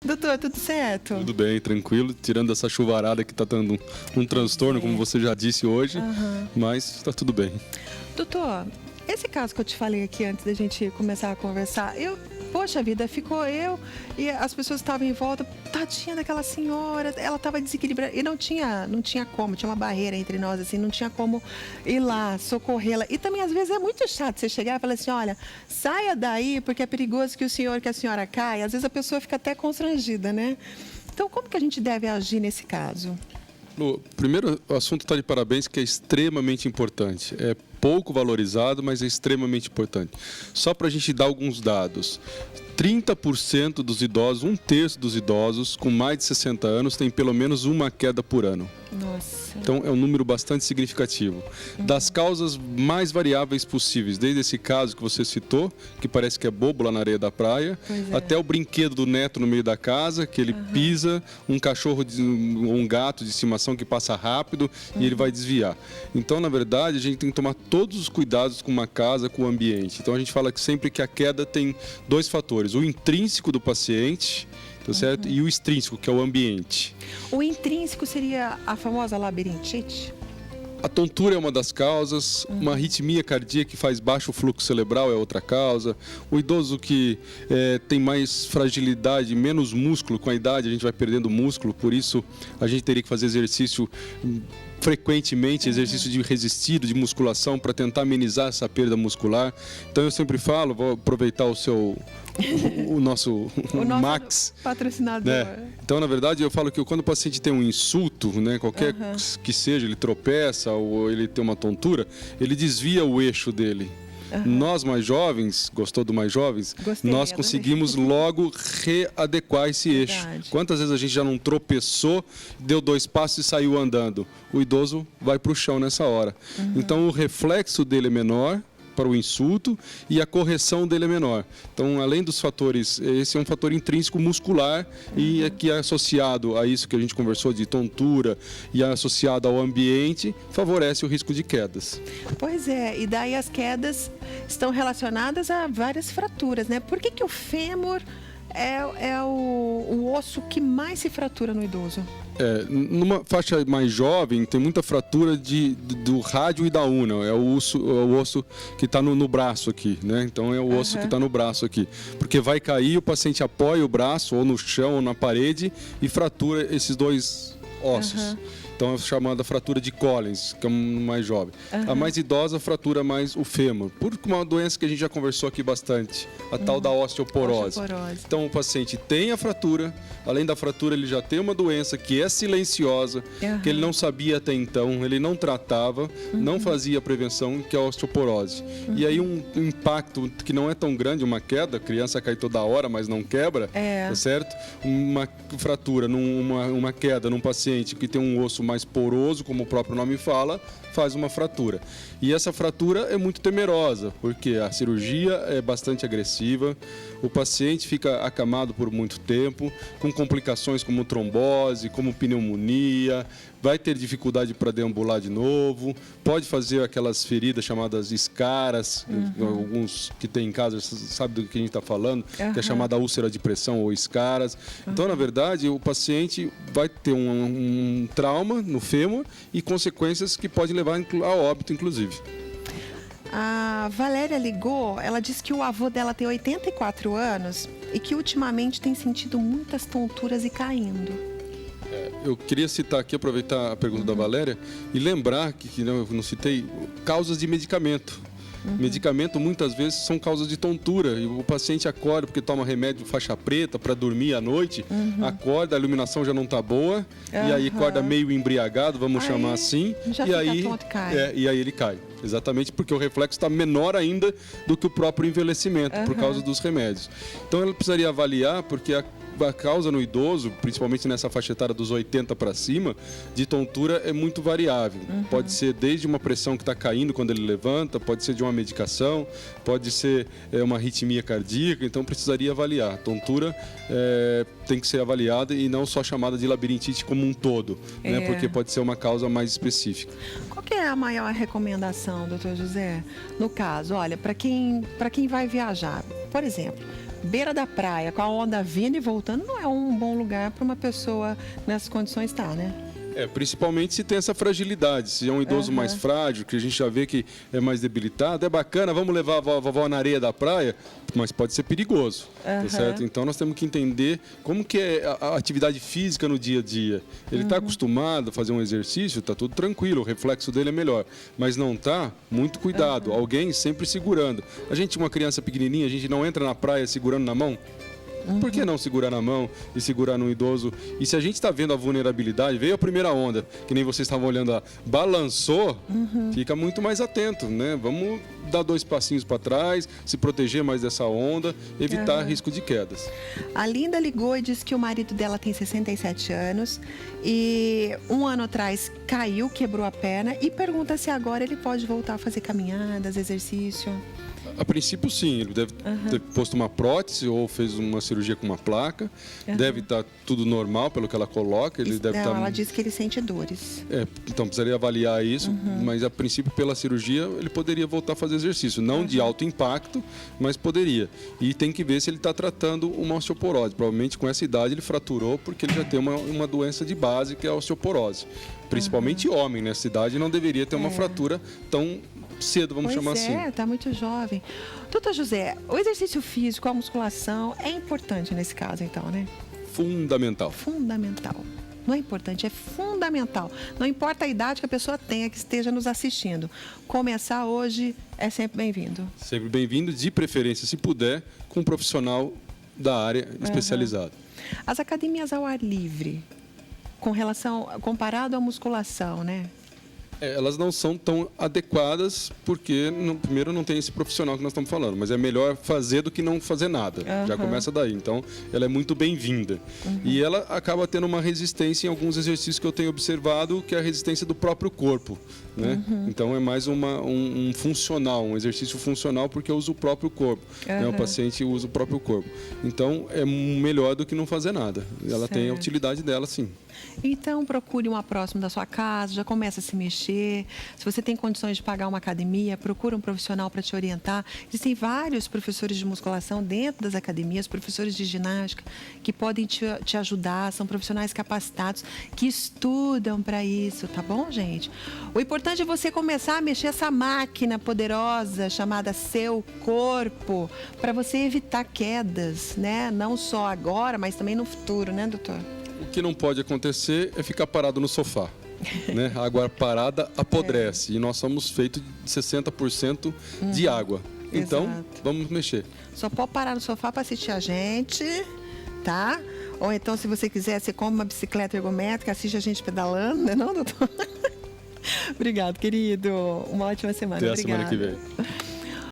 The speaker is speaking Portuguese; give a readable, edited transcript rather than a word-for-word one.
Doutor, tudo certo? Tudo bem, tranquilo, tirando essa chuvarada que está dando um transtorno, como você já disse hoje, mas está tudo bem. Doutor, esse caso que eu te falei aqui antes da gente começar a conversar, poxa vida, ficou eu e as pessoas estavam em volta, tadinha daquela senhora, ela estava desequilibrada e não tinha como, tinha uma barreira entre nós, assim, não tinha como ir lá, socorrê-la. E também, às vezes, é muito chato você chegar e falar assim, olha, saia daí porque é perigoso que a senhora caia. Às vezes a pessoa fica até constrangida, né? Então, como que a gente deve agir nesse caso? Primeiro, o assunto está de parabéns, que é extremamente importante. É pouco valorizado, mas é extremamente importante. Só para a gente dar alguns dados. 30% dos idosos, um terço dos idosos com mais de 60 anos tem pelo menos uma queda por ano. Nossa. Então é um número bastante significativo. Das causas mais variáveis possíveis, desde esse caso que você citou, que parece que é bobo lá na areia da praia, até o brinquedo do neto no meio da casa, que ele pisa, um cachorro ou um gato de estimação que passa rápido e ele vai desviar. Então, na verdade, a gente tem que tomar todos os cuidados com uma casa, com o ambiente. Então a gente fala que sempre que a queda tem dois fatores, o intrínseco do paciente, tá certo? E o extrínseco, que é o ambiente. O intrínseco seria a famosa labirintite? A tontura é uma das causas, uma arritmia cardíaca que faz baixo fluxo cerebral é outra causa. O idoso que tem mais fragilidade, menos músculo, com a idade a gente vai perdendo músculo, por isso a gente teria que fazer exercício frequentemente, exercício de resistido, de musculação, para tentar amenizar essa perda muscular. Então eu sempre falo, vou aproveitar o nosso Max patrocinador. Né? Então, na verdade, eu falo que quando o paciente tem um insulto, né, qualquer que seja, ele tropeça ou ele tem uma tontura, ele desvia o eixo dele. Nós mais jovens, gostou do mais jovens? Gostei, nós conseguimos logo readequar esse eixo. Quantas vezes a gente já não tropeçou, deu 2 passos e saiu andando? O idoso vai para o chão nessa hora. Então o reflexo dele é menor para o insulto e a correção dele é menor. Então, além dos fatores, esse é um fator intrínseco muscular e que é associado a isso que a gente conversou de tontura e associado ao ambiente, favorece o risco de quedas. Pois é, e daí as quedas estão relacionadas a várias fraturas, né? Por que o fêmur é o osso que mais se fratura no idoso? Numa faixa mais jovem, tem muita fratura do rádio e da una. É o osso que está no braço aqui, né? Então é o osso que está no braço aqui. Porque vai cair, o paciente apoia o braço ou no chão ou na parede e fratura esses dois ossos. Então é chamada fratura de Collins, que é mais jovem. A mais idosa fratura mais o fêmur, por uma doença que a gente já conversou aqui bastante, a tal da osteoporose. Então o paciente tem a fratura, além da fratura ele já tem uma doença que é silenciosa, que ele não sabia até então, ele não tratava, não fazia prevenção, que é a osteoporose. E aí um impacto que não é tão grande, uma queda, a criança cai toda hora, mas não quebra, tá certo? Uma fratura, uma queda num paciente que tem um osso mais poroso, como o próprio nome fala, faz uma fratura. E essa fratura é muito temerosa, porque a cirurgia é bastante agressiva, o paciente fica acamado por muito tempo, com complicações como trombose, como pneumonia, vai ter dificuldade para deambular de novo, pode fazer aquelas feridas chamadas escaras, alguns que tem em casa sabem do que a gente está falando, que é chamada úlcera de pressão ou escaras. Então, na verdade, o paciente vai ter um trauma no fêmur e consequências que podem levar a óbito, inclusive. A Valéria ligou, ela disse que o avô dela tem 84 anos e que ultimamente tem sentido muitas tonturas e caindo. Eu queria citar aqui, aproveitar a pergunta da Valéria e lembrar que eu não citei, causas de medicamento. Medicamento muitas vezes são causas de tontura e o paciente acorda porque toma remédio faixa preta para dormir à noite, acorda, a iluminação já não está boa e aí acorda meio embriagado, vamos chamar assim, e aí ele cai. Exatamente porque o reflexo está menor ainda do que o próprio envelhecimento por causa dos remédios. Então ela precisaria avaliar porque a causa no idoso, principalmente nessa faixa etária dos 80 para cima, de tontura é muito variável. Pode ser desde uma pressão que está caindo quando ele levanta, pode ser de uma medicação, pode ser uma arritmia cardíaca, então precisaria avaliar. A tontura tem que ser avaliada e não só chamada de labirintite como um todo, né? Porque pode ser uma causa mais específica. Qual que é a maior recomendação, doutor José? No caso, olha, para quem vai viajar, por exemplo, beira da praia, com a onda vindo e voltando, não é um bom lugar para uma pessoa nessas condições estar, né? Principalmente se tem essa fragilidade, se é um idoso mais frágil, que a gente já vê que é mais debilitado, é bacana, vamos levar a vovó na areia da praia, mas pode ser perigoso, tá certo? Então nós temos que entender como que é a atividade física no dia a dia. Ele está acostumado a fazer um exercício, está tudo tranquilo, o reflexo dele é melhor, mas não está, muito cuidado, alguém sempre segurando. A gente, uma criança pequenininha, a gente não entra na praia segurando na mão? Por que não segurar na mão e segurar no idoso? E se a gente está vendo a vulnerabilidade, veio a primeira onda, que nem vocês estavam olhando, balançou, fica muito mais atento, né? Vamos dar 2 passinhos para trás, se proteger mais dessa onda, evitar risco de quedas. A Linda ligou e disse que o marido dela tem 67 anos e 1 ano atrás caiu, quebrou a perna e pergunta se agora ele pode voltar a fazer caminhadas, exercício. A princípio, sim. Ele deve ter posto uma prótese ou fez uma cirurgia com uma placa. Deve estar tudo normal, pelo que ela coloca. Ele deve estar... Ela disse que ele sente dores. Então, precisaria avaliar isso. Mas, a princípio, pela cirurgia, ele poderia voltar a fazer exercício. Não de alto impacto, mas poderia. E tem que ver se ele está tratando uma osteoporose. Provavelmente, com essa idade, ele fraturou porque ele já tem uma doença de base, que é a osteoporose. Principalmente homem, nessa idade, não deveria ter uma fratura tão cedo, vamos chamar assim. Está muito jovem. Doutor José, o exercício físico, a musculação é importante nesse caso, então, né? Fundamental. Fundamental. Não é importante, é fundamental. Não importa a idade que a pessoa tenha, que esteja nos assistindo. Começar hoje é sempre bem-vindo. Sempre bem-vindo, de preferência, se puder, com um profissional da área especializado. As academias ao ar livre, comparado à musculação, né? Elas não são tão adequadas porque, primeiro, não tem esse profissional que nós estamos falando, mas é melhor fazer do que não fazer nada. Já começa daí. Então, ela é muito bem-vinda. E ela acaba tendo uma resistência em alguns exercícios que eu tenho observado, que é a resistência do próprio corpo, né? Então, é mais um funcional, um exercício funcional, porque eu uso o próprio corpo. Né? O paciente usa o próprio corpo. Então, é melhor do que não fazer nada. Ela tem a utilidade dela, sim. Então, procure uma próxima da sua casa, já começa a se mexer. Se você tem condições de pagar uma academia, procure um profissional para te orientar. Existem vários professores de musculação dentro das academias, professores de ginástica, que podem te ajudar. São profissionais capacitados, que estudam para isso, tá bom, gente? O importante é você começar a mexer essa máquina poderosa chamada seu corpo, para você evitar quedas, né? Não só agora, mas também no futuro, né, doutor? O que não pode acontecer é ficar parado no sofá. Né? A água parada apodrece e nós somos feitos de 60% de água. Então, vamos mexer. Só pode parar no sofá para assistir a gente, tá? Ou então, se você quiser, você compra uma bicicleta ergométrica, assiste a gente pedalando, né, não, doutor? Obrigado, querido. Uma ótima semana. Até a semana que vem.